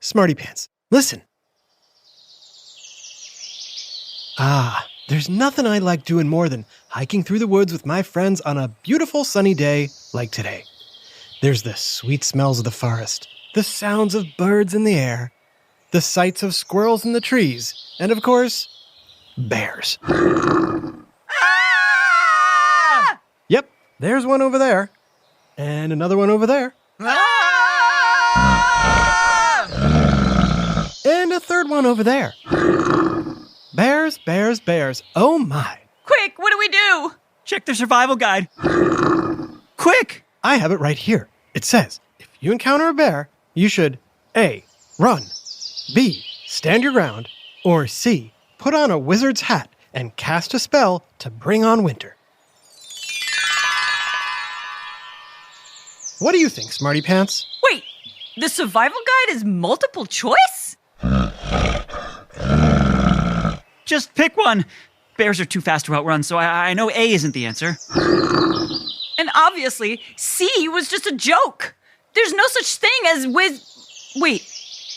Smarty Pants, listen. There's nothing I like doing more than hiking through the woods with my friends on a beautiful sunny day like today. There's the sweet smells of the forest, the sounds of birds in the air, the sights of squirrels in the trees, and of course, bears. Ah! Yep, there's one over there, and another one over there, Ah! and a third one over there. Bears, bears, bears, oh my. Quick, what do we do? Check their survival guide. Quick! I have it right here. It says, if you encounter a bear, you should A, run, B, stand your ground, or C, put on a wizard's hat and cast a spell to bring on winter. What do you think, Smarty Pants? Wait, the survival guide is multiple choice? Just pick one. Bears are too fast to outrun, so I know A isn't the answer. And obviously, C was just a joke. There's no such thing as Wait,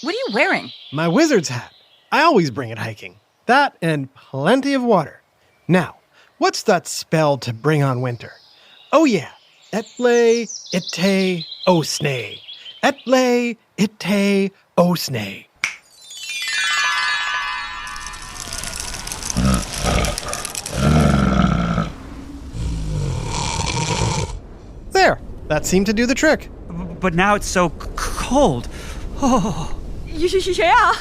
what are you wearing? My wizard's hat. I always bring it hiking. That and plenty of water. Now, what's that spell to bring on winter? Oh yeah, Etle, ite, osne. Etle, ite, osne. There, that seemed to do the trick. But now it's so cold. Oh. Yeah.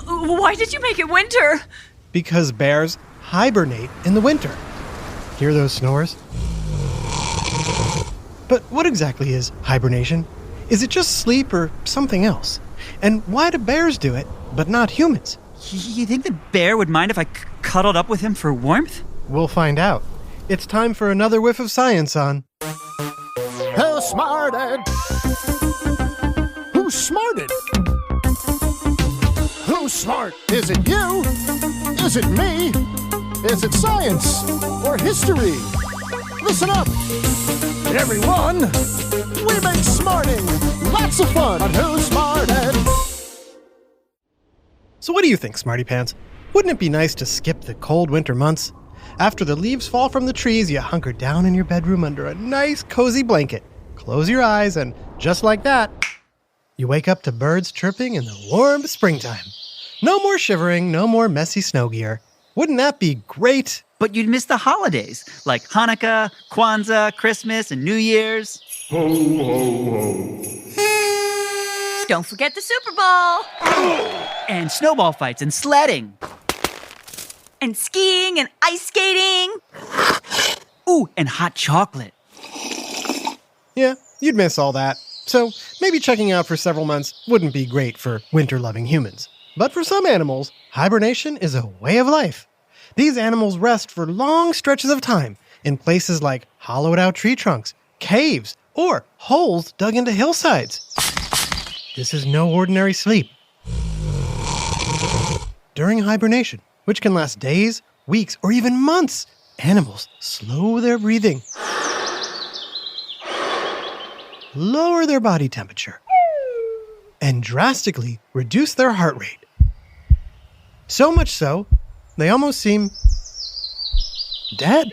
Why did you make it winter? Because bears hibernate in the winter. Hear those snores? But what exactly is hibernation? Is it just sleep or something else? And why do bears do it, but not humans? You think the bear would mind if I cuddled up with him for warmth? We'll find out. It's time for another whiff of science on Who smarted? Who's smarted? Who's smart? Is it you? Is it me? Is it science or history? Listen up, everyone. We make smarting lots of fun on Who Smarted. So what do you think, Smarty Pants? Wouldn't it be nice to skip the cold winter months? After the leaves fall from the trees, you hunker down in your bedroom under a nice cozy blanket. Close your eyes and just like that, you wake up to birds chirping in the warm springtime. No more shivering, no more messy snow gear. Wouldn't that be great? But you'd miss the holidays, like Hanukkah, Kwanzaa, Christmas, and New Year's. Ho, ho, ho. Don't forget the Super Bowl. And snowball fights and sledding. And skiing and ice skating. Ooh, and hot chocolate. Yeah, you'd miss all that. So maybe checking out for several months wouldn't be great for winter-loving humans. But for some animals, hibernation is a way of life. These animals rest for long stretches of time in places like hollowed-out tree trunks, caves, or holes dug into hillsides. This is no ordinary sleep. During hibernation, which can last days, weeks, or even months, animals slow their breathing, lower their body temperature, and drastically reduce their heart rate. So much so, they almost seem dead.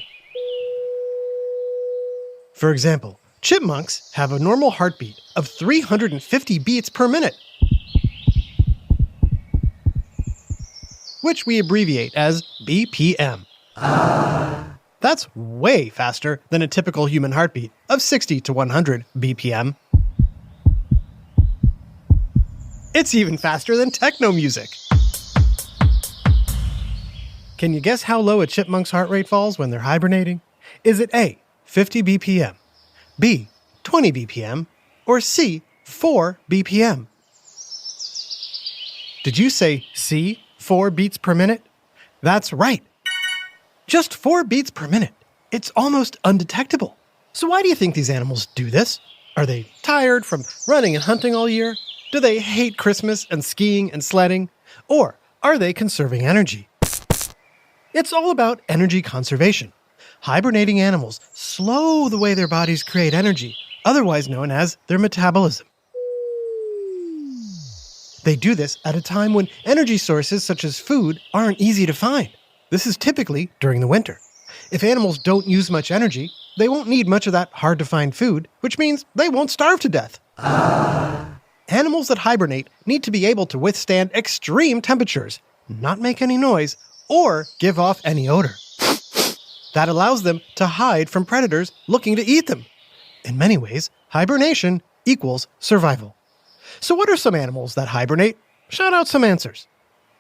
For example, chipmunks have a normal heartbeat of 350 beats per minute, which we abbreviate as BPM. That's way faster than a typical human heartbeat of 60 to 100 BPM. It's even faster than techno music. Can you guess how low a chipmunk's heart rate falls when they're hibernating? Is it A, 50 BPM, B, 20 BPM, or C, 4 BPM? Did you say C, 4 beats per minute? That's right. Just 4 beats per minute. It's almost undetectable. So why do you think these animals do this? Are they tired from running and hunting all year? Do they hate Christmas and skiing and sledding? Or are they conserving energy? It's all about energy conservation. Hibernating animals slow the way their bodies create energy, otherwise known as their metabolism. They do this at a time when energy sources such as food aren't easy to find. This is typically during the winter. If animals don't use much energy, they won't need much of that hard-to-find food, which means they won't starve to death. Animals that hibernate need to be able to withstand extreme temperatures, not make any noise, or give off any odor. That allows them to hide from predators looking to eat them. In many ways, hibernation equals survival. So what are some animals that hibernate? Shout out some answers.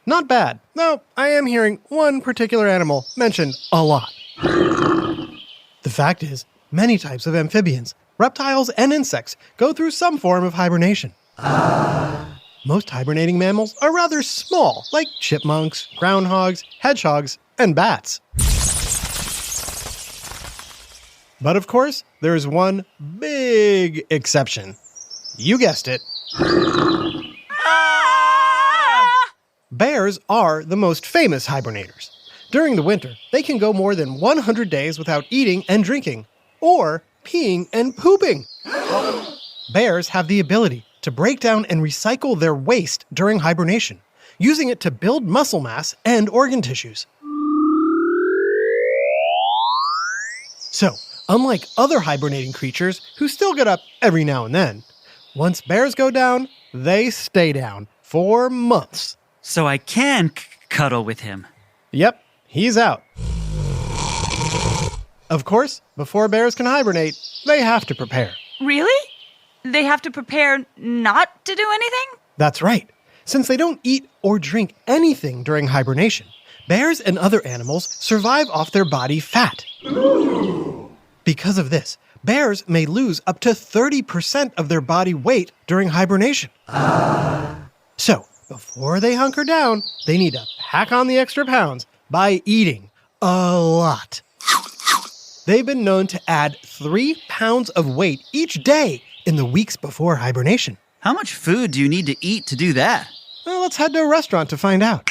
Not bad, though I am hearing one particular animal mentioned a lot. The fact is, many types of amphibians, reptiles, and insects go through some form of hibernation. Most hibernating mammals are rather small, like chipmunks, groundhogs, hedgehogs, and bats. But of course, there's one big exception. You guessed it. Bears are the most famous hibernators. During the winter, they can go more than 100 days without eating and drinking, or peeing and pooping. Bears have the ability to break down and recycle their waste during hibernation, using it to build muscle mass and organ tissues. So, unlike other hibernating creatures who still get up every now and then, once bears go down, they stay down for months. So I can cuddle with him. Yep, he's out. Of course, before bears can hibernate, they have to prepare. Really? They have to prepare not to do anything? That's right. Since they don't eat or drink anything during hibernation, bears and other animals survive off their body fat. Because of this, bears may lose up to 30% of their body weight during hibernation. So, before they hunker down, they need to pack on the extra pounds by eating a lot. They've been known to add 3 pounds of weight each day in the weeks before hibernation. How much food do you need to eat to do that? Well, let's head to a restaurant to find out.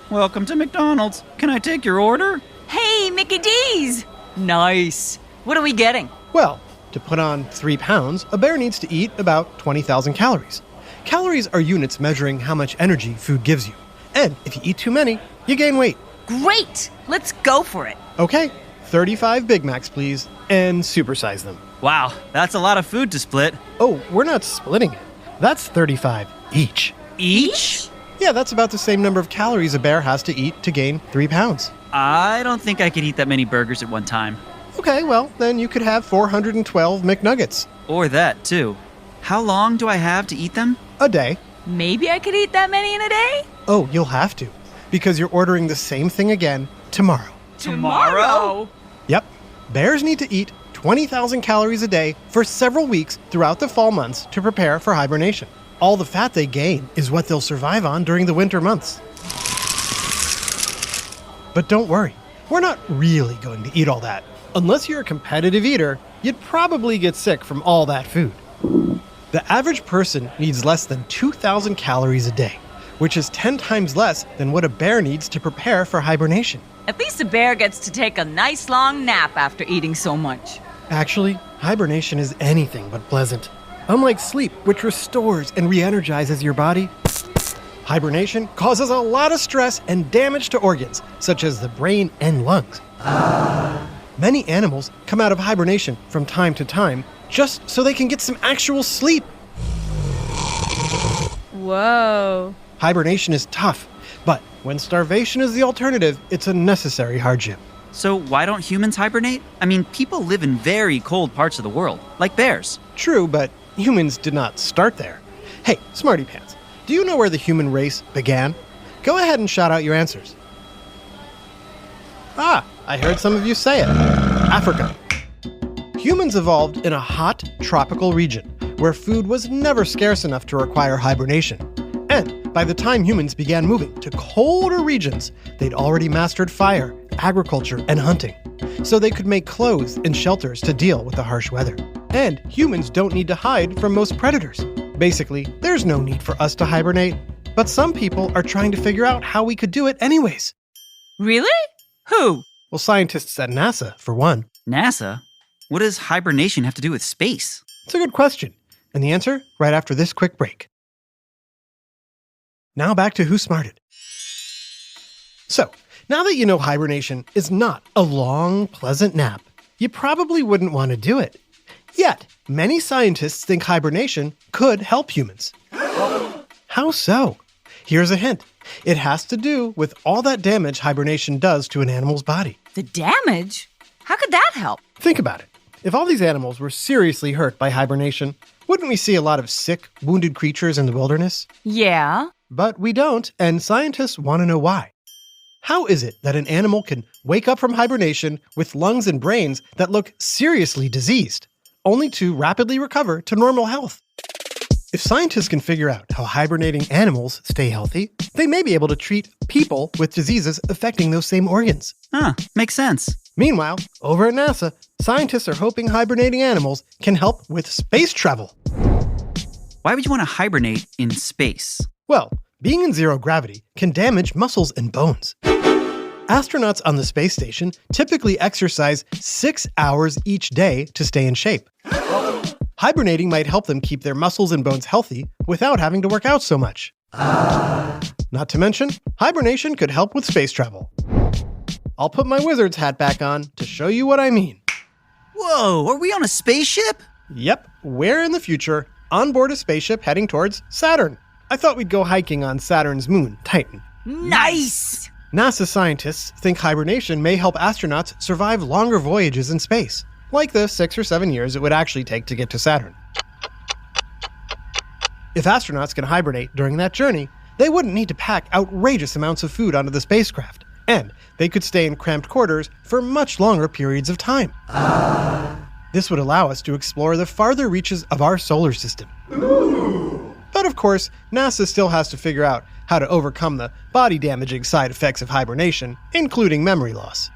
Welcome to McDonald's. Can I take your order? Hey, Mickey D's! Nice. What are we getting? Well, to put on 3 pounds, a bear needs to eat about 20,000 calories. Calories are units measuring how much energy food gives you. And if you eat too many, you gain weight. Great! Let's go for it. Okay, 35 Big Macs, please, and supersize them. Wow, that's a lot of food to split. Oh, we're not splitting it. That's 35 each. Each? Yeah, that's about the same number of calories a bear has to eat to gain 3 pounds. I don't think I could eat that many burgers at one time. Okay, well, then you could have 412 McNuggets. Or that, too. How long do I have to eat them? A day. Maybe I could eat that many in a day? Oh, you'll have to, because you're ordering the same thing again tomorrow. Tomorrow? Yep, bears need to eat 20,000 calories a day for several weeks throughout the fall months to prepare for hibernation. All the fat they gain is what they'll survive on during the winter months. But don't worry, we're not really going to eat all that. Unless you're a competitive eater, you'd probably get sick from all that food. The average person needs less than 2,000 calories a day, which is 10 times less than what a bear needs to prepare for hibernation. At least a bear gets to take a nice long nap after eating so much. Actually, hibernation is anything but pleasant. Unlike sleep, which restores and re-energizes your body, hibernation causes a lot of stress and damage to organs, such as the brain and lungs. Many animals come out of hibernation from time to time just so they can get some actual sleep. Whoa. Hibernation is tough, but when starvation is the alternative, it's a necessary hardship. So why don't humans hibernate? I mean, people live in very cold parts of the world, like bears. True, but humans did not start there. Hey, Smarty Pants, do you know where the human race began? Go ahead and shout out your answers. Ah, I heard some of you say it. Africa. Humans evolved in a hot, tropical region where food was never scarce enough to require hibernation. And by the time humans began moving to colder regions, they'd already mastered fire, agriculture, and hunting. So they could make clothes and shelters to deal with the harsh weather. And humans don't need to hide from most predators. Basically, there's no need for us to hibernate. But some people are trying to figure out how we could do it anyways. Really? Who? Well, scientists at NASA, for one. NASA? What does hibernation have to do with space? It's a good question. And the answer right after this quick break. Now back to Who Smarted. So, now that you know hibernation is not a long, pleasant nap, you probably wouldn't want to do it. Yet, many scientists think hibernation could help humans. How so? Here's a hint. It has to do with all that damage hibernation does to an animal's body. The damage? How could that help? Think about it. If all these animals were seriously hurt by hibernation, wouldn't we see a lot of sick, wounded creatures in the wilderness? Yeah. But we don't, and scientists want to know why. How is it that an animal can wake up from hibernation with lungs and brains that look seriously diseased, only to rapidly recover to normal health? If scientists can figure out how hibernating animals stay healthy, they may be able to treat people with diseases affecting those same organs. Makes sense. Meanwhile, over at NASA, scientists are hoping hibernating animals can help with space travel. Why would you want to hibernate in space? Well, being in zero gravity can damage muscles and bones. Astronauts on the space station typically exercise 6 hours each day to stay in shape. Hibernating might help them keep their muscles and bones healthy without having to work out so much. Not to mention, hibernation could help with space travel. I'll put my wizard's hat back on to show you what I mean. Whoa, are we on a spaceship? Yep, we're in the future, on board a spaceship heading towards Saturn. I thought we'd go hiking on Saturn's moon, Titan. Nice! NASA scientists think hibernation may help astronauts survive longer voyages in space, like the 6 or 7 years it would actually take to get to Saturn. If astronauts can hibernate during that journey, they wouldn't need to pack outrageous amounts of food onto the spacecraft, and they could stay in cramped quarters for much longer periods of time. This would allow us to explore the farther reaches of our solar system. But of course, NASA still has to figure out how to overcome the body-damaging side effects of hibernation, including memory loss.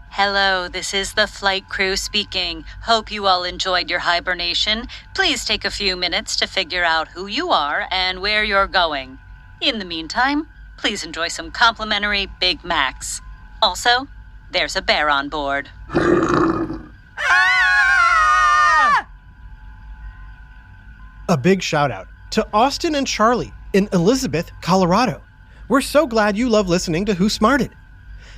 Hello, this is the flight crew speaking. Hope you all enjoyed your hibernation. Please take a few minutes to figure out who you are and where you're going. In the meantime, please enjoy some complimentary Big Macs. Also, there's a bear on board. A big shout out to Austin and Charlie in Elizabeth, Colorado. We're so glad you love listening to Who Smarted.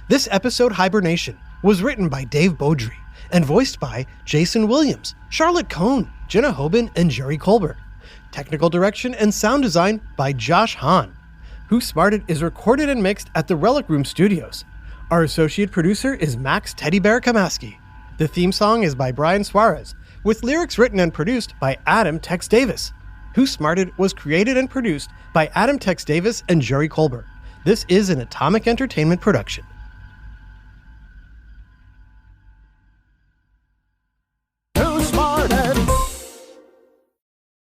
This episode, Hibernation, was written by Dave Beaudry and voiced by Jason Williams, Charlotte Cohn, Jenna Hoban, and Jerry Colbert. Technical direction and sound design by Josh Hahn. Who Smarted is recorded and mixed at the Relic Room Studios. Our associate producer is Max Teddy Bear Kamaski. The theme song is by Brian Suarez, with lyrics written and produced by Adam Tex Davis. Who Smarted was created and produced by Adam Tex Davis and Jerry Colbert. This is an Atomic Entertainment production.